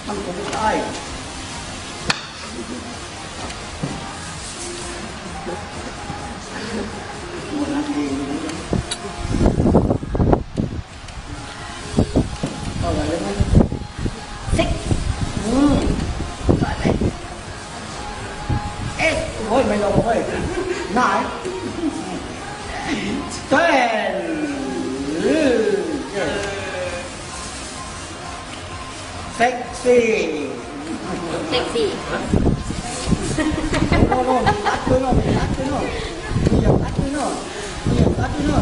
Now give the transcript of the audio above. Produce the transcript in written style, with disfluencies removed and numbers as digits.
มันก็ไม่ได้มันนักดีเอาอะไรเลยมั้ยเซ็กอะไรเอ๊ะโอ้ยไม่ลงเว้ยนายเต้นเซ็กซี่เซ็กซี่โน่ตัดด้วยโน่ตัดด้วยโน่อย่าตัดด้วยโน่อย่าตัดด้วยโน่